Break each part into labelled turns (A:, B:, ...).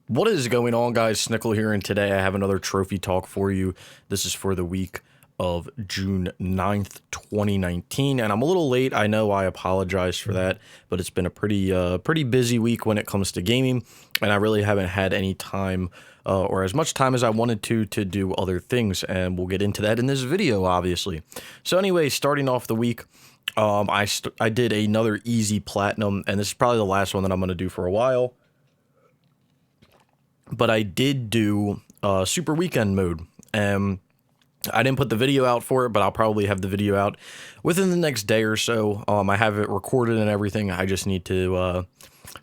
A: What is going on, guys? Snickel here, and today I have another trophy talk for you. This is for the week of June 9th, 2019, and I'm a little late. I know, I apologize for that, but it's been a pretty busy week when it comes to gaming, and I really haven't had any time or as much time as I wanted to do other things, and we'll get into that in this video, obviously. So anyway, starting off the week, I did another easy platinum, and this is probably the last one that I'm going to do for a while. But I did do Super Weekend mode, and I didn't put the video out for it, but I'll probably have the video out within the next day or so. I have it recorded and everything. I just need to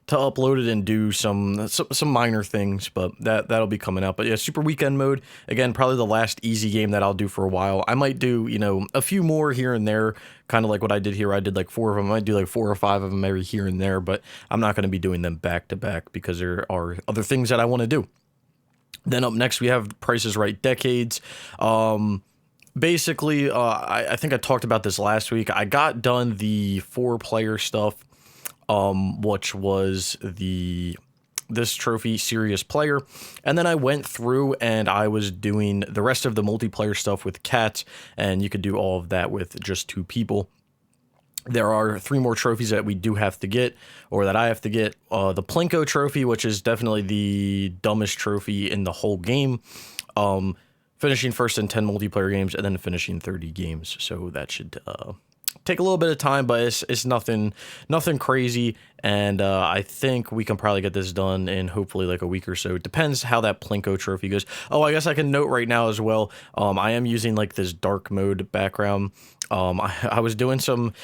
A: upload it and do some minor things, but that'll be coming out. But yeah, Super Weekend mode, again, probably the last easy game that I'll do for a while. I might do, a few more here and there, kind of like what I did here. I did like 4 of them. I might do like 4 or 5 of them every here and there, but I'm not going to be doing them back to back because there are other things that I want to do. Then up next, we have Price is Right Decades. Basically, I think I talked about this last week. I got done the 4-player stuff, which was this trophy serious player, and then I went through and I was doing the rest of the multiplayer stuff with cats, and you could do all of that with just 2 people. There are 3 more trophies that we do have to get, or that I have to get. The Plinko trophy, which is definitely the dumbest trophy in the whole game. Finishing first in 10 multiplayer games, and then finishing 30 games. So that should take a little bit of time, but it's nothing crazy. And I think we can probably get this done in hopefully like a week or so. It depends how that Plinko trophy goes. Oh, I guess I can note right now as well, I am using like this dark mode background. I was doing some,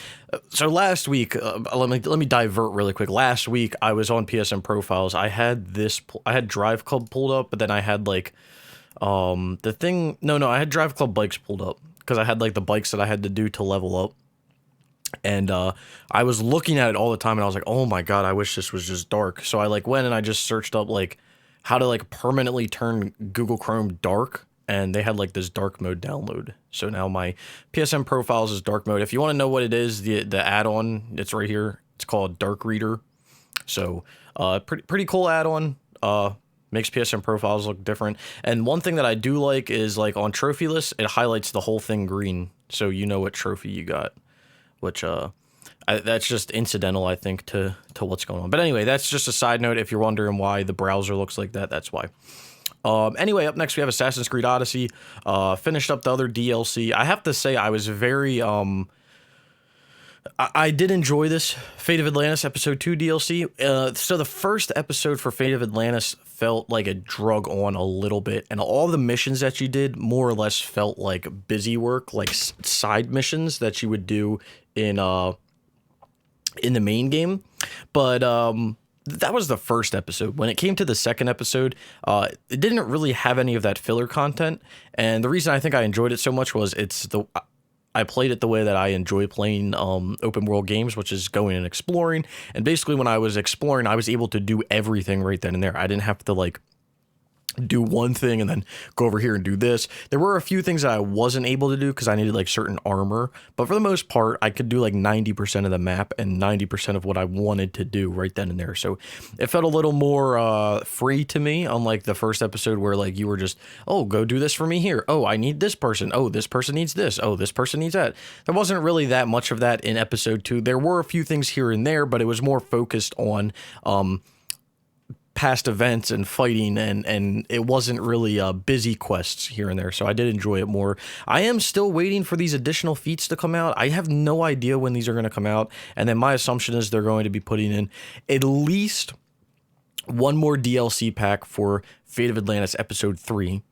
A: so last week, let me divert really quick. Last week I was on PSN profiles. I had Drive Club pulled up, but then I had like, I had Drive Club bikes pulled up because I had like the bikes that I had to do to level up. And I was looking at it all the time, and I was like, oh my god, I wish this was just dark. So I like went and I just searched up like how to like permanently turn Google Chrome dark, and they had like this dark mode download. So now my PSN profiles is dark mode. If you want to know what it is, the add-on, it's right here. It's called Dark Reader. So pretty cool add-on. Makes PSN profiles look different. And one thing that I do like is like on trophy lists, it highlights the whole thing green, so you know what trophy you got. Which that's just incidental, I think, to what's going on. But anyway, that's just a side note. If you're wondering why the browser looks like that, that's why. Anyway, up next we have Assassin's Creed Odyssey. Finished up the other DLC. I have to say I was very I did enjoy this Fate of Atlantis Episode 2 DLC. So the first episode for Fate of Atlantis felt like it drug on a little bit, and all the missions that you did more or less felt like busy work, like side missions that you would do in the main game. But that was the first episode. When it came to the second episode, it didn't really have any of that filler content, and the reason I think I enjoyed it so much was I played it the way that I enjoy playing open world games, which is going and exploring. And basically when I was exploring, I was able to do everything right then and there. I didn't have to like do one thing and then go over here and do this. There were a few things that I wasn't able to do because I needed like certain armor, but for the most part I could do like 90% of the map and 90% of what I wanted to do right then and there. So it felt a little more free to me, unlike the first episode where like you were just, oh, go do this for me here, oh, I need this person, oh, this person needs this, oh, this person needs that. There wasn't really that much of that in episode 2. There were a few things here and there, but it was more focused on past events and fighting, and it wasn't really busy quests here and there, so I did enjoy it more. I am still waiting for these additional feats to come out. I have no idea when these are going to come out, and then my assumption is they're going to be putting in at least one more DLC pack for Fate of Atlantis Episode 3,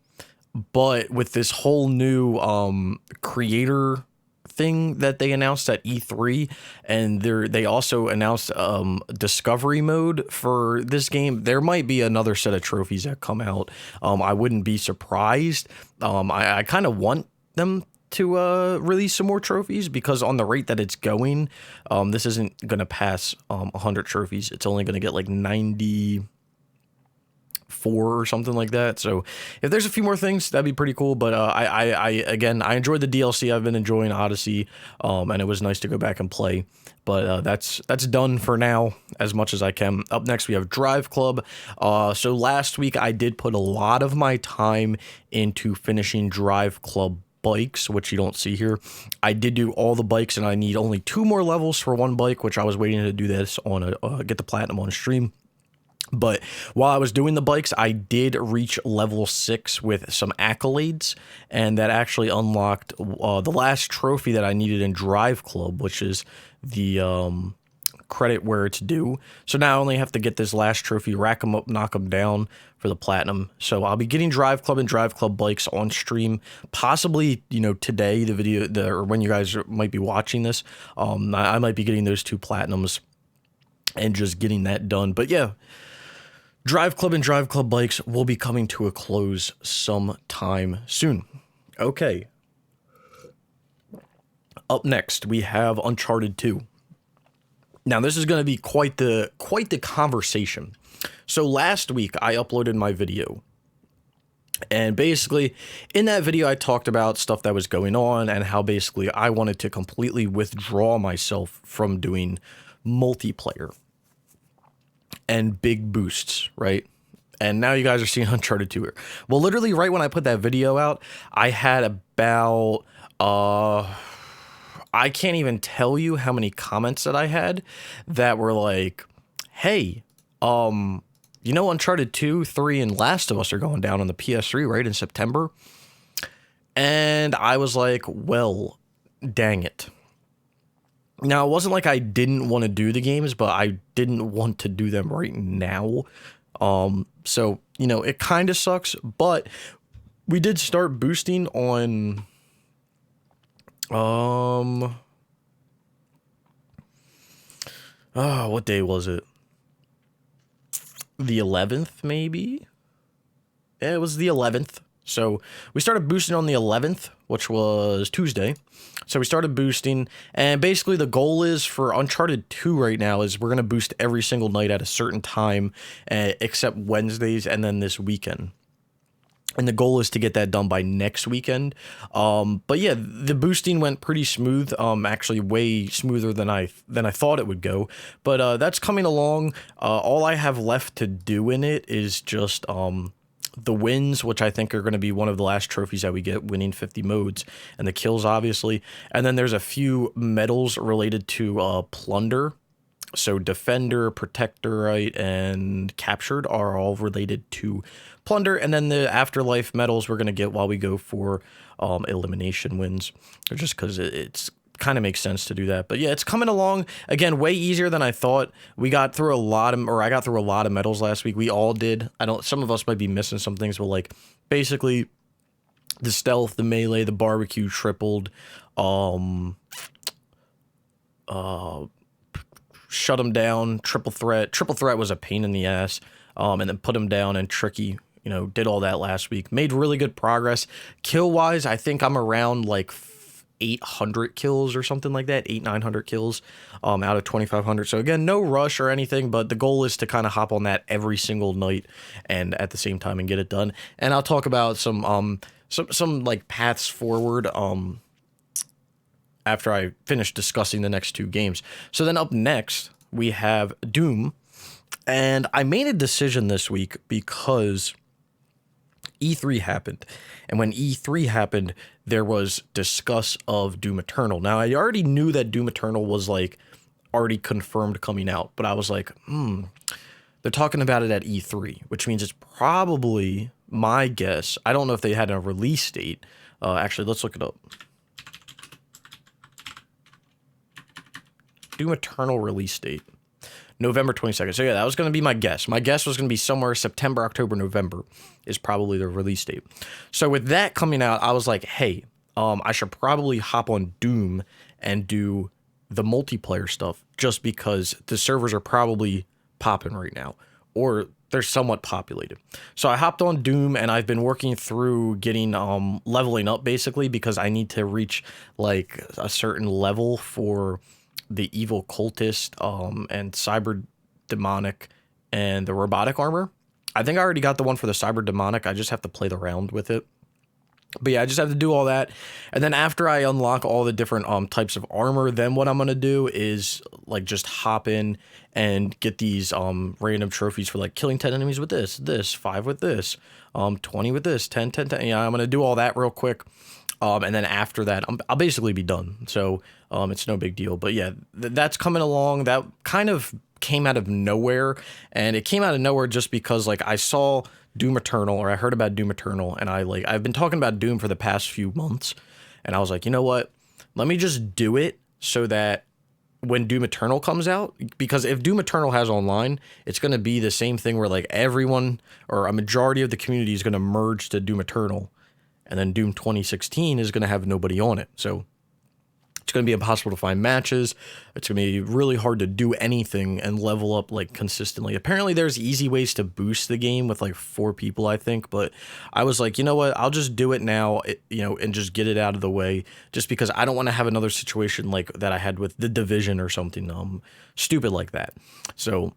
A: but with this whole new creator thing that they announced at E3, and they also announced discovery mode for this game. There might be another set of trophies that come out. I wouldn't be surprised. I kind of want them to release some more trophies, because on the rate that it's going, this isn't going to pass 100 trophies. It's only going to get like 90. 4 or something like that. So if there's a few more things, that'd be pretty cool. But again, I enjoyed the DLC. I've been enjoying Odyssey, and it was nice to go back and play. But that's done for now, as much as I can. Up next, we have Drive Club. So last week, I did put a lot of my time into finishing Drive Club bikes, which you don't see here. I did do all the bikes, and I need only 2 more levels for one bike, which I was waiting to do this on get the platinum on a stream. But while I was doing the bikes, I did reach level 6 with some accolades, and that actually unlocked the last trophy that I needed in Drive Club, which is the credit where it's due. So now I only have to get this last trophy, rack them up, knock them down for the platinum. So I'll be getting Drive Club and Drive Club bikes on stream, possibly, you know, today, the video, or when you guys might be watching this. I might be getting those 2 platinums and just getting that done. But yeah, Drive Club and Drive Club bikes will be coming to a close sometime soon. Okay. Up next, we have Uncharted 2. Now, this is going to be quite the conversation. So last week, I uploaded my video. And basically, in that video, I talked about stuff that was going on and how basically I wanted to completely withdraw myself from doing multiplayer and big boosts, right? And now you guys are seeing Uncharted 2 here. Well, literally right when I put that video out, I had about, I can't even tell you how many comments that I had that were like, hey, you know, Uncharted 2, 3, and Last of Us are going down on the PS3, right, in September? And I was like, well, dang it. Now, it wasn't like I didn't want to do the games, but I didn't want to do them right now. So, you know, it kind of sucks, but we did start boosting on, what day was it? The 11th, maybe? Yeah, it was the 11th. So we started boosting on the 11th, which was Tuesday. So we started boosting, and basically the goal is for Uncharted 2 right now is we're going to boost every single night at a certain time, except Wednesdays and then this weekend. And the goal is to get that done by next weekend. But yeah, the boosting went pretty smooth. Actually, way smoother than I thought it would go. But that's coming along. All I have left to do in it is just the wins, which I think are going to be one of the last trophies that we get, winning 50 modes, and the kills, obviously. And then there's a few medals related to plunder. So Defender, Protector, right, and Captured are all related to plunder. And then the Afterlife medals we're going to get while we go for elimination wins, just because it's kind of makes sense to do that. But yeah, it's coming along, again, way easier than I thought. I got through a lot of medals last week. We all did. Some of us might be missing some things, but like basically the stealth, the melee, the barbecue tripled, shut them down, triple threat was a pain in the ass, and then put them down, and tricky, you know, did all that last week. Made really good progress. Kill wise, I think I'm around like 800 kills or something like that, 900 kills out of 2,500. So again, no rush or anything, but the goal is to kind of hop on that every single night and at the same time and get it done. And I'll talk about some like paths forward after I finish discussing the next 2 games. So then up next, we have Doom. And I made a decision this week because E3 happened. And when E3 happened, there was discuss of Doom Eternal. Now, I already knew that Doom Eternal was like already confirmed coming out, but I was like, they're talking about it at E3, which means it's probably, my guess, I don't know if they had a release date. Actually, let's look it up. Doom Eternal release date, November 22nd. So yeah, that was going to be my guess. My guess was going to be somewhere September, October, November is probably the release date. So with that coming out, I was like, hey, I should probably hop on Doom and do the multiplayer stuff, just because the servers are probably popping right now, or they're somewhat populated. So I hopped on Doom, and I've been working through getting leveling up, basically, because I need to reach like a certain level for the evil cultist and cyber demonic and the robotic armor. I think I already got the one for the Cyber Demonic. I just have to play the round with it. But yeah, I just have to do all that. And then after I unlock all the different types of armor, then what I'm going to do is like just hop in and get these random trophies for like killing 10 enemies with this, 5 with this, 20 with this, 10, 10, 10. Yeah, I'm going to do all that real quick. And then after that, I'll basically be done. So it's no big deal. But yeah, that's coming along. That kind of came out of nowhere. And it came out of nowhere just because like I saw Doom Eternal, or I heard about Doom Eternal, and I've been talking about Doom for the past few months, and I was like, you know what? Let me just do it so that when Doom Eternal comes out, because if Doom Eternal has online, it's going to be the same thing where like everyone or a majority of the community is going to merge to Doom Eternal, and then Doom 2016 is going to have nobody on it. So it's going to be impossible to find matches. It's going to be really hard to do anything and level up like consistently. Apparently there's easy ways to boost the game with like 4 people, I think. But I was like, you know what? I'll just do it now, and just get it out of the way, just because I don't want to have another situation like that I had with The Division or something stupid like that. So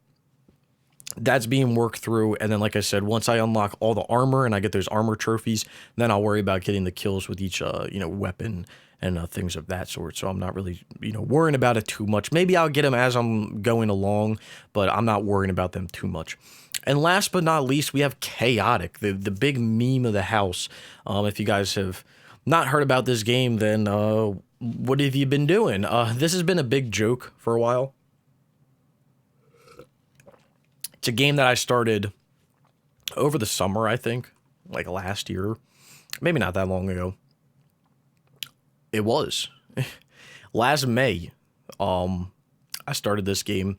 A: that's being worked through. And then, like I said, once I unlock all the armor and I get those armor trophies, then I'll worry about getting the kills with each, weapon and things of that sort. So I'm not really, worrying about it too much. Maybe I'll get them as I'm going along, but I'm not worrying about them too much. And last but not least, we have Chaotic, the big meme of the house. If you guys have not heard about this game, then what have you been doing? This has been a big joke for a while. It's a game that I started over the summer, I think, like last year, maybe not that long ago. It was last May. I started this game,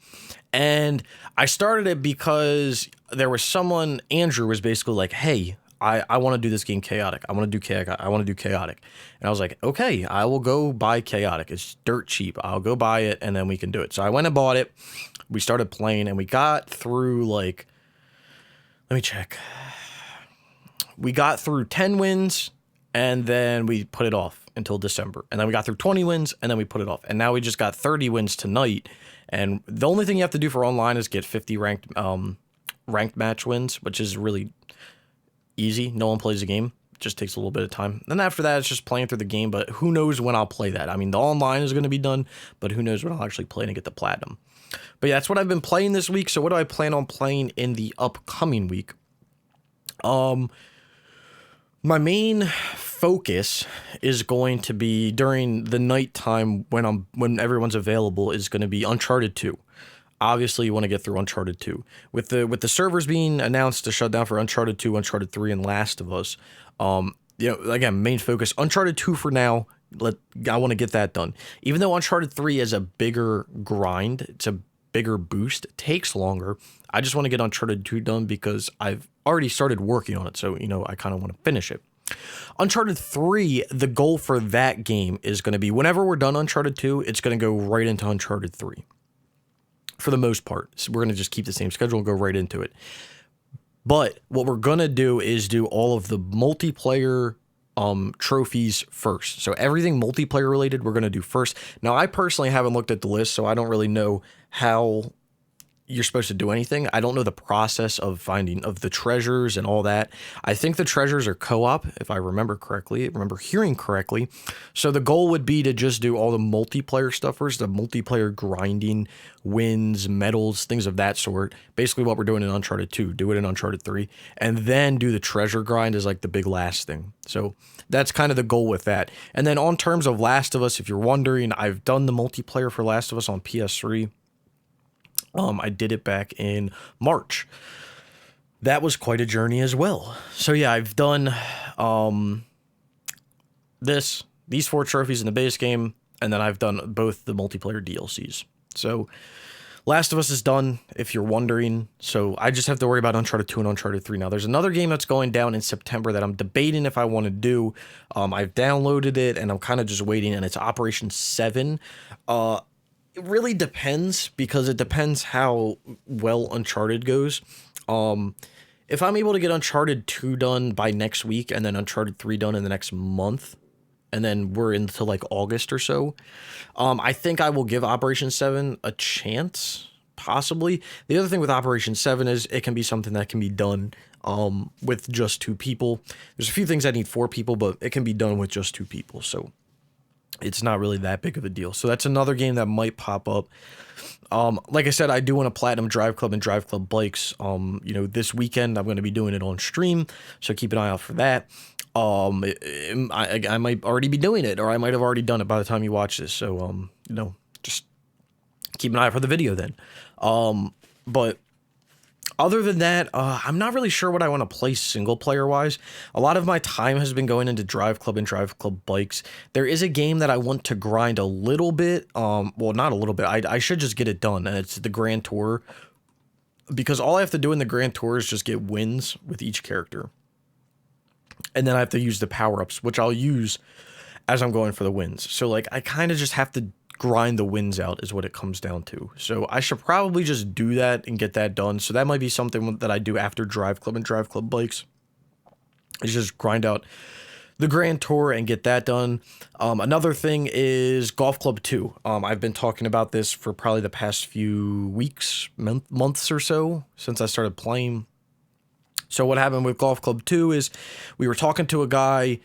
A: and I started it because there was someone, Andrew was basically like, hey, I want to do this game Chaotic. I want to do Chaotic. I want to do Chaotic. And I was like, okay, I will go buy Chaotic. It's dirt cheap. I'll go buy it, and then we can do it. So I went and bought it. We started playing, and we got through like, let me check. We got through 10 wins, and then we put it off until December. And then we got through 20 wins, and then we put it off. And now we just got 30 wins tonight. And the only thing you have to do for online is get 50 ranked match wins, which is really easy. No one plays the game. It just takes a little bit of time. Then after that, it's just playing through the game, but who knows when I'll play that. I mean, the online is going to be done, but who knows when I'll actually play and get the platinum. But yeah, that's what I've been playing this week. So what do I plan on playing in the upcoming week? My main focus is going to be during the nighttime when everyone's available is going to be Uncharted 2. Obviously, you want to get through Uncharted 2. With the servers being announced to shut down for Uncharted 2, Uncharted 3, and Last of Us, again, main focus, Uncharted 2 for now. I want to get that done. Even though Uncharted 3 is a bigger grind, it's a bigger boost, it takes longer. I just want to get Uncharted 2 done because I've already started working on it, so, I kind of want to finish it. Uncharted 3, the goal for that game is going to be whenever we're done Uncharted 2, it's going to go right into Uncharted 3. For the most part. So we're going to just keep the same schedule and go right into it. But what we're going to do is do all of the multiplayer trophies first. So everything multiplayer related, we're going to do first. Now, I personally haven't looked at the list, so I don't really know how you're supposed to do anything. I don't know the process of finding of the treasures and all that. I think the treasures are co-op, if I remember hearing correctly. So the goal would be to just do all the multiplayer stuff first, the multiplayer grinding, wins, medals, things of that sort. Basically what we're doing in Uncharted 2, do it in Uncharted 3, and then do the treasure grind as like the big last thing. So that's kind of the goal with that. And then on terms of Last of Us, if you're wondering, I've done the multiplayer for Last of Us on PS3. I did it back in March. That was quite a journey as well. So yeah, I've done these 4 trophies in the base game, and then I've done both the multiplayer DLCs. So Last of Us is done, if you're wondering. So I just have to worry about Uncharted 2 and Uncharted 3 now. There's another game that's going down in September that I'm debating if I want to do. I've downloaded it, and I'm kind of just waiting, and it's Operation 7. It really depends, because it depends how well Uncharted goes. If I'm able to get Uncharted 2 done by next week and then Uncharted 3 done in the next month, and then we're into like August or so, I think I will give Operation 7 a chance. possibly. The other thing with Operation 7 is it can be something that can be done with just 2 people. There's a few things that need 4 people, but it can be done with just 2 people. So it's not really that big of a deal. So that's another game that might pop up. Like I said, I do want to platinum Drive Club and Drive Club bikes. This weekend I'm going to be doing it on stream, so keep an eye out for that. I might already be doing it, or I might have already done it by the time you watch this. So, just keep an eye out for the video then. But other than that, I'm not really sure what I want to play single player wise. A lot of my time has been going into Drive Club and Drive Club bikes. There is a game that I want to grind a little bit. Well, not a little bit. I should just get it done, and it's the Grand Tour. Because all I have to do in the Grand Tour is just get wins with each character. And then I have to use the power-ups, which I'll use as I'm going for the wins. So, like, I kind of just have to grind the wins out is what it comes down to. So I should probably just do that and get that done. So that might be something that I do after Drive Club and Drive Club bikes. Is just grind out the Grand Tour and get that done. Another thing is Golf Club 2. I've been talking about this for probably the past few weeks, months or so since I started playing. So what happened with Golf Club 2 is we were talking to a guy.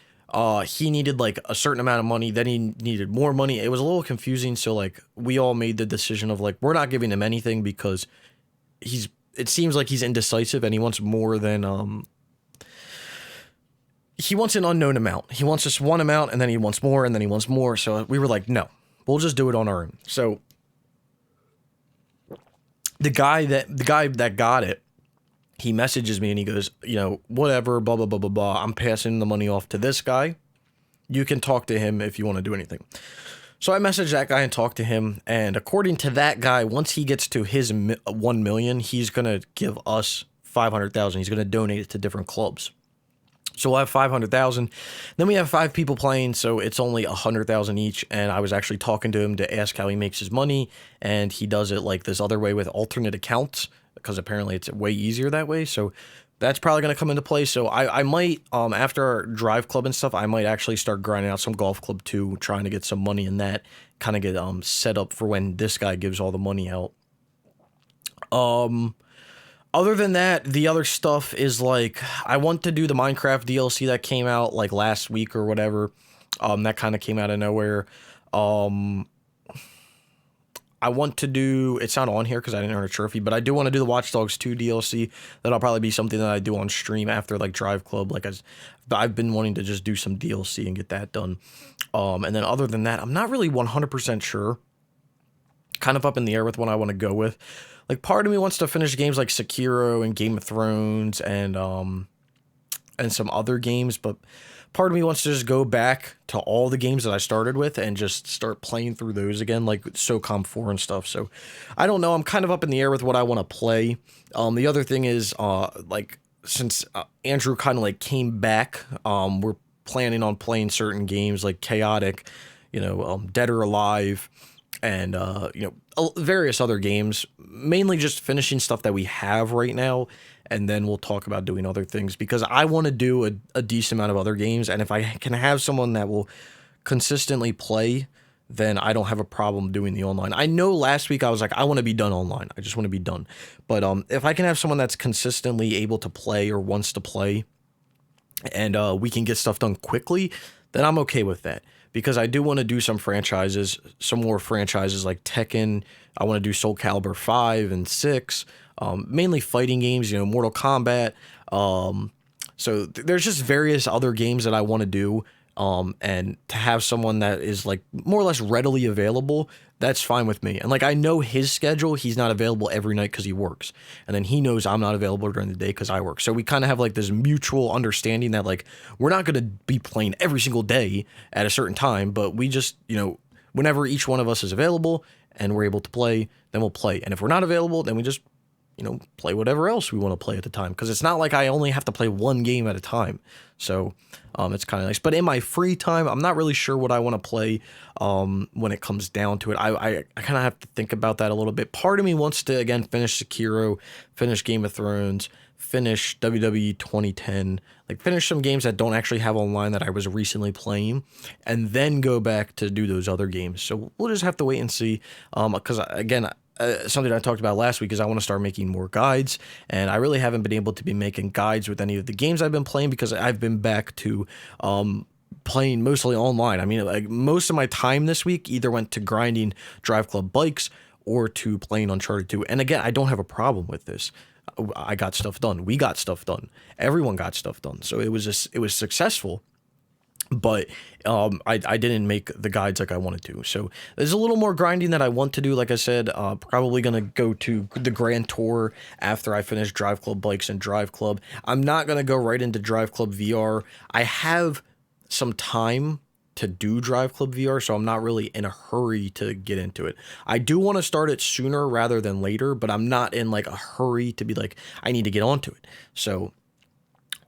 A: He needed like a certain amount of money, then he needed more money. It was a little confusing, so like we all made the decision of like we're not giving him anything because it seems like he's indecisive and he wants more than he wants an unknown amount. He wants just one amount and then he wants more and then he wants more. So we were like, no, we'll just do it on our own. So the guy that got it, he messages me and he goes, whatever, blah, blah, blah, blah, blah. I'm passing the money off to this guy. You can talk to him if you want to do anything. So I messaged that guy and talked to him. And according to that guy, once he gets to his 1 million, he's going to give us 500,000. He's going to donate it to different clubs. So we'll have 500,000. Then we have 5 people playing, so it's only 100,000 each. And I was actually talking to him to ask how he makes his money. And he does it like this other way with alternate accounts, because apparently it's way easier that way. So that's probably going to come into play. So I might, after our Drive Club and stuff, I might actually start grinding out some Golf Club 2, trying to get some money in that, kind of get set up for when this guy gives all the money out. Other than that, the other stuff is like, I want to do the Minecraft DLC that came out like last week or whatever. That kind of came out of nowhere. I want to do, it's not on here because I didn't earn a trophy, but I do want to do the Watch Dogs 2 DLC. That'll probably be something that I do on stream after like Drive Club. Like I've been wanting to just do some DLC and get that done. And then other than that, I'm not really 100% sure. Kind of up in the air with what I want to go with. Like part of me wants to finish games like Sekiro and Game of Thrones and some other games, but part of me wants to just go back to all the games that I started with and just start playing through those again, like SOCOM 4 and stuff. So I don't know. I'm kind of up in the air with what I want to play. The other thing is, since Andrew kind of like came back, we're planning on playing certain games like Chaotic, Dead or Alive, and various other games, mainly just finishing stuff that we have right now. And then we'll talk about doing other things because I want to do a decent amount of other games. And if I can have someone that will consistently play, then I don't have a problem doing the online. I know last week I was like, I want to be done online. I just want to be done. But if I can have someone that's consistently able to play or wants to play and we can get stuff done quickly, then I'm okay with that. Because I do want to do some more franchises like Tekken. I want to do Soul Calibur 5 and 6. Mainly fighting games, Mortal Kombat. So there's just various other games that I want to do. And to have someone that is like more or less readily available, that's fine with me. And like, I know his schedule, he's not available every night because he works. And then he knows I'm not available during the day because I work. So we kind of have like this mutual understanding that like, we're not going to be playing every single day at a certain time, but we just, whenever each one of us is available and we're able to play, then we'll play. And if we're not available, then we just play whatever else we want to play at the time. Because it's not like I only have to play one game at a time. So it's kind of nice. But in my free time, I'm not really sure what I want to play when it comes down to it. I kind of have to think about that a little bit. Part of me wants to, again, finish Sekiro, finish Game of Thrones, finish WWE 2010, like finish some games that don't actually have online that I was recently playing, and then go back to do those other games. So we'll just have to wait and see. Because, again, something I talked about last week is I want to start making more guides, and I really haven't been able to be making guides with any of the games I've been playing because I've been back to playing mostly online. I mean, like most of my time this week either went to grinding Drive Club bikes or to playing Uncharted 2. And again, I don't have a problem with this. I got stuff done. We got stuff done. Everyone got stuff done. So it was successful. But I didn't make the guides like I wanted to. So there's a little more grinding that I want to do. Like I said, probably going to go to the Grand Tour after I finish Drive Club Bikes and Drive Club. I'm not going to go right into Drive Club VR. I have some time to do Drive Club VR, so I'm not really in a hurry to get into it. I do want to start it sooner rather than later, but I'm not in like a hurry to be like, I need to get onto it. So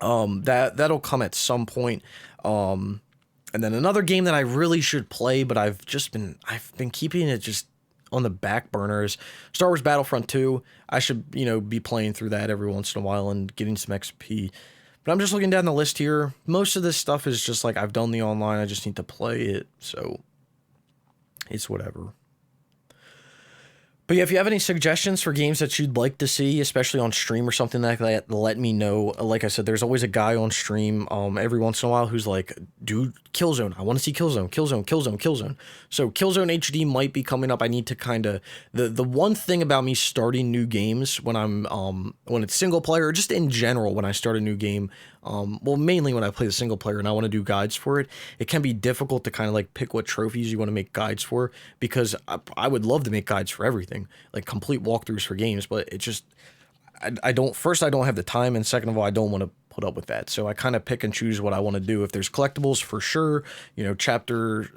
A: that'll come at some point. And then another game that I really should play, but I've been keeping it just on the back burners. Star Wars Battlefront 2. I should, be playing through that every once in a while and getting some XP. But I'm just looking down the list here. Most of this stuff is just like I've done the online. I just need to play it. So it's whatever. But yeah, if you have any suggestions for games that you'd like to see, especially on stream or something like that, let me know. Like I said, there's always a guy on stream every once in a while who's like, dude, Killzone. I want to see Killzone, Killzone, Killzone, Killzone. So Killzone HD might be coming up. I need to kind of... The one thing about me starting new games when when it's single player, or just in general when I start a new game, well, mainly when I play the single player and I want to do guides for it, it can be difficult to kind of like pick what trophies you want to make guides for, because I would love to make guides for everything, like complete walkthroughs for games, but it just, I don't have the time, and second of all, I don't want to put up with that. So I kind of pick and choose what I want to do. If there's collectibles, for sure, chapter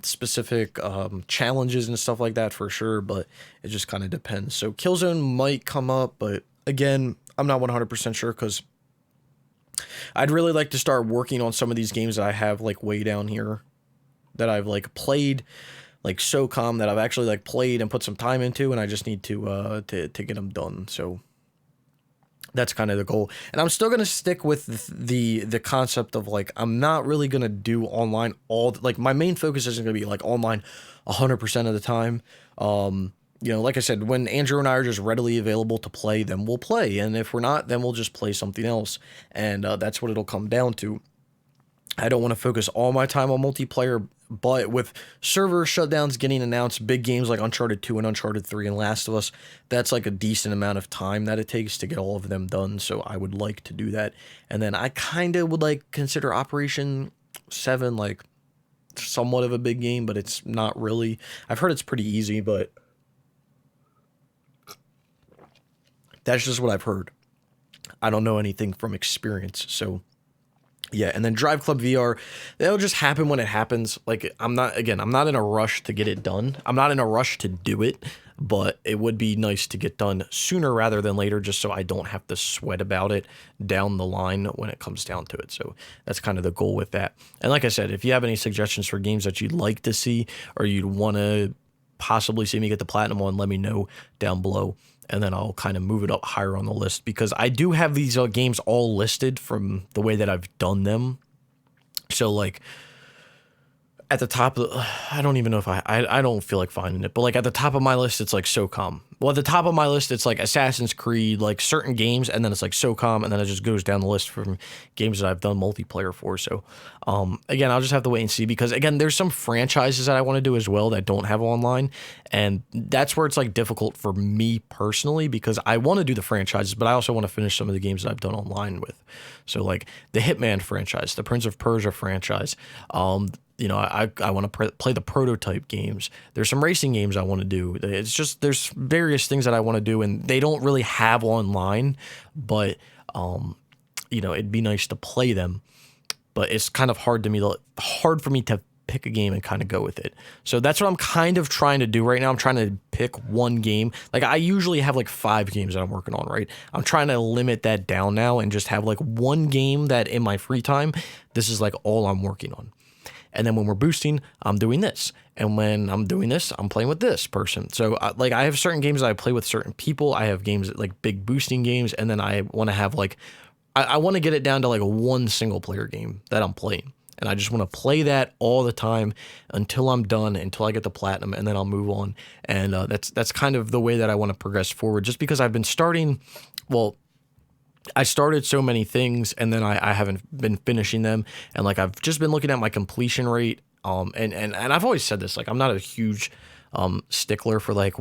A: specific challenges and stuff like that, for sure, but it just kind of depends. So Killzone might come up, but again, I'm not 100% sure, because I'd really like to start working on some of these games that I have like way down here that I've like played, like SOCOM, that I've actually like played and put some time into, and I just need to get them done. So that's kind of the goal. And I'm still going to stick with the concept of like, I'm not really going to do online like my main focus isn't going to be like online 100% of the time. Like I said, when Andrew and I are just readily available to play, then we'll play. And if we're not, then we'll just play something else. And that's what it'll come down to. I don't want to focus all my time on multiplayer, but with server shutdowns getting announced, big games like Uncharted 2 and Uncharted 3 and Last of Us, that's like a decent amount of time that it takes to get all of them done. So I would like to do that. And then I kind of would like consider Operation 7 like somewhat of a big game, but it's not really. I've heard it's pretty easy, but that's just what I've heard. I don't know anything from experience. So yeah, and then Drive Club VR, that'll just happen when it happens. Like, I'm not in a rush to get it done. I'm not in a rush to do it, but it would be nice to get done sooner rather than later, just so I don't have to sweat about it down the line when it comes down to it. So that's kind of the goal with that. And like I said, if you have any suggestions for games that you'd like to see, or you'd want to possibly see me get the platinum on, let me know down below. And then I'll kind of move it up higher on the list, because I do have these games all listed from the way that I've done them. So like at the top of I don't even know if I don't feel like finding it, but like at the top of my list, it's like SOCOM. Well, at the top of my list, it's like Assassin's Creed, like certain games, and then it's like SOCOM, and then it just goes down the list from games that I've done multiplayer for. So, again, I'll just have to wait and see, because again, there's some franchises that I want to do as well that don't have online, and that's where it's like difficult for me personally, because I want to do the franchises, but I also want to finish some of the games that I've done online with. So like the Hitman franchise, the Prince of Persia franchise, I want to play the prototype games. There's some racing games I want to do. It's just, there's various things that I want to do, and they don't really have online, but, it'd be nice to play them, but it's kind of hard for me to pick a game and kind of go with it. So that's what I'm kind of trying to do right now. I'm trying to pick one game. Like I usually have like 5 games that I'm working on, right? I'm trying to limit that down now and just have like one game that in my free time, this is like all I'm working on. And then when we're boosting, I'm doing this. And when I'm doing this, I'm playing with this person. So I have certain games that I play with certain people. I have games that, like big boosting games. And then I want to have like, I want to get it down to like one single player game that I'm playing. and I just want to play that all the time until I'm done, until I get the platinum, and then I'll move on. And that's kind of the way that I want to progress forward, just because I've been starting, well, I started so many things, and then I haven't been finishing them, and like I've just been looking at my completion rate, and I've always said this, like I'm not a huge stickler for like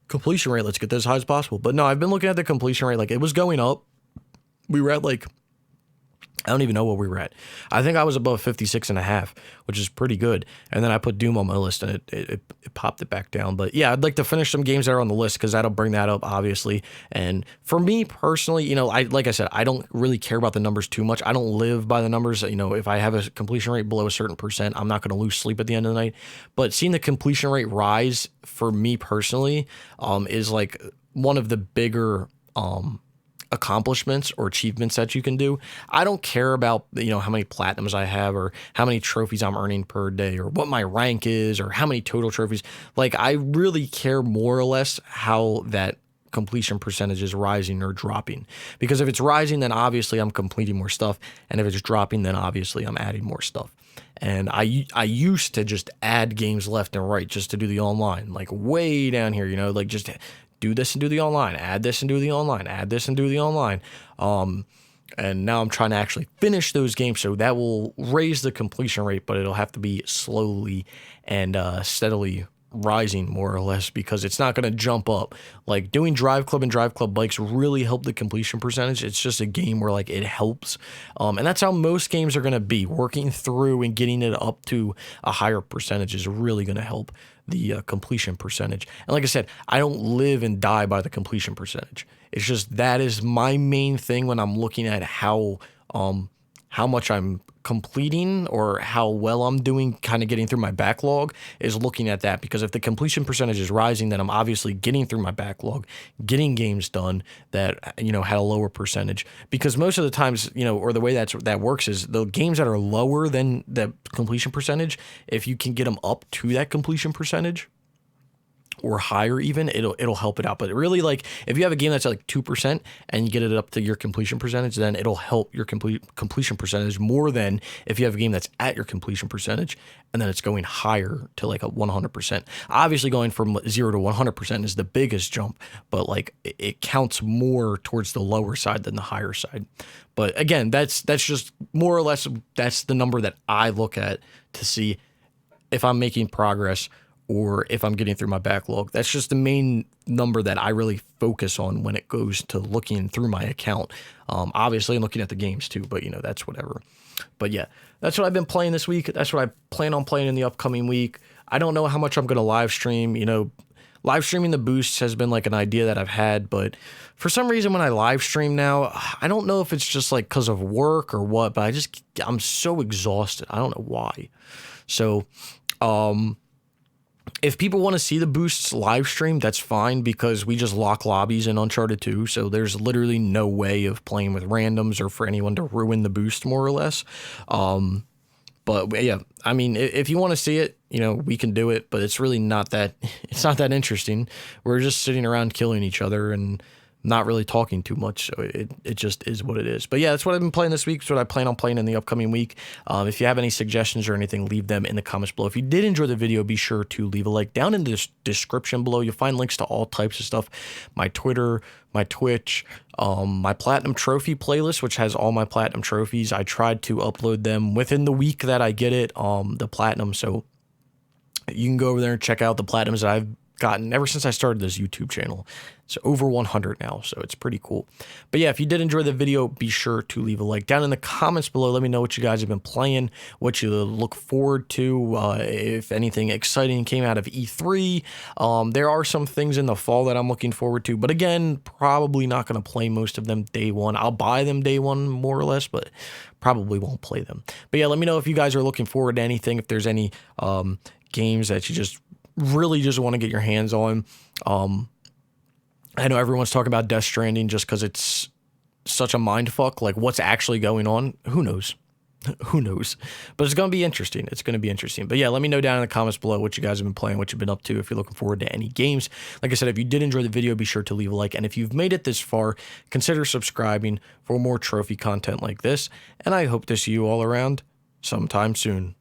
A: completion rate, let's get this as high as possible, but no, I've been looking at the completion rate, like it was going up. We were at like, I don't even know what we were at. I think I was above 56.5, which is pretty good. And then I put Doom on my list, and it popped it back down. But yeah, I'd like to finish some games that are on the list, because that'll bring that up, obviously. And for me personally, you know, like I said, I don't really care about the numbers too much. I don't live by the numbers. You know, if I have a completion rate below a certain percent, I'm not going to lose sleep at the end of the night. But seeing the completion rate rise for me personally is like one of the bigger accomplishments or achievements that you can do. I don't care about, you know, how many platinums I have, or how many trophies I'm earning per day, or what my rank is, or how many total trophies. Like, I really care more or less how that completion percentage is rising or dropping. Because if it's rising, then obviously I'm completing more stuff, and if it's dropping, then obviously I'm adding more stuff. And I used to just add games left and right just to do the online, like way down here, you know, like just do this and do the online, add this and do the online, add this and do the online. And now I'm trying to actually finish those games, so that will raise the completion rate, but it'll have to be slowly and steadily rising, more or less, because it's not going to jump up. Like doing Drive Club and Drive Club Bikes really help the completion percentage. It's just a game where like it helps. And that's how most games are going to be. Working through and getting it up to a higher percentage is really going to help the completion percentage. And like I said, I don't live and die by the completion percentage. It's just that is my main thing when I'm looking at how much I'm completing or how well I'm doing, kind of getting through my backlog, is looking at that. Because if the completion percentage is rising, then I'm obviously getting through my backlog, getting games done that, you know, had a lower percentage. Because most of the times, you know, or the way that works is the games that are lower than the completion percentage, if you can get them up to that completion percentage, or higher even, it'll help it out. But really, like, if you have a game that's at like 2% and you get it up to your completion percentage, then it'll help your completion percentage more than if you have a game that's at your completion percentage and then it's going higher to like a 100%. Obviously, going from 0 to 100% is the biggest jump, but like it counts more towards the lower side than the higher side. But again, that's just more or less, that's the number that I look at to see if I'm making progress or if I'm getting through my backlog. That's just the main number that I really focus on when it goes to looking through my account. Obviously, I'm looking at the games too, but you know, that's whatever. But yeah, that's what I've been playing this week. That's what I plan on playing in the upcoming week. I don't know how much I'm going to live stream. You know, live streaming the boosts has been like an idea that I've had, but for some reason when I live stream now, I don't know if it's just like because of work or what, but I'm so exhausted. I don't know why. So, if people want to see the boosts live stream, that's fine, because we just lock lobbies in Uncharted 2. So there's literally no way of playing with randoms or for anyone to ruin the boost, more or less. But yeah, I mean, if you want to see it, you know, we can do it, but it's really not that, it's not that interesting. We're just sitting around killing each other and not really talking too much, so it just is what it is. But yeah, that's what I've been playing this week. It's what I plan on playing in the upcoming week. If you have any suggestions or anything, leave them in the comments below. If you did enjoy the video, be sure to leave a like. Down in the description below, you'll find links to all types of stuff. My Twitter, my Twitch, my Platinum Trophy playlist, which has all my Platinum trophies. I tried to upload them within the week that I get it, the Platinum, so you can go over there and check out the Platinums that I've gotten ever since I started this YouTube channel. It's over 100 now, so it's pretty cool. But yeah, if you did enjoy the video, be sure to leave a like. Down in the comments below, let me know what you guys have been playing, what you look forward to, if anything exciting came out of E3. There are some things in the fall that I'm looking forward to, but again, probably not going to play most of them day one. I'll buy them day one, more or less, but probably won't play them. But yeah, let me know if you guys are looking forward to anything, if there's any games that you really just want to get your hands on. I know everyone's talking about Death Stranding just because it's such a mindfuck. Like, what's actually going on? Who knows? Who knows? But it's going to be interesting. It's going to be interesting. But yeah, let me know down in the comments below what you guys have been playing, what you've been up to, if you're looking forward to any games. Like I said, if you did enjoy the video, be sure to leave a like. And if you've made it this far, consider subscribing for more trophy content like this. And I hope to see you all around sometime soon.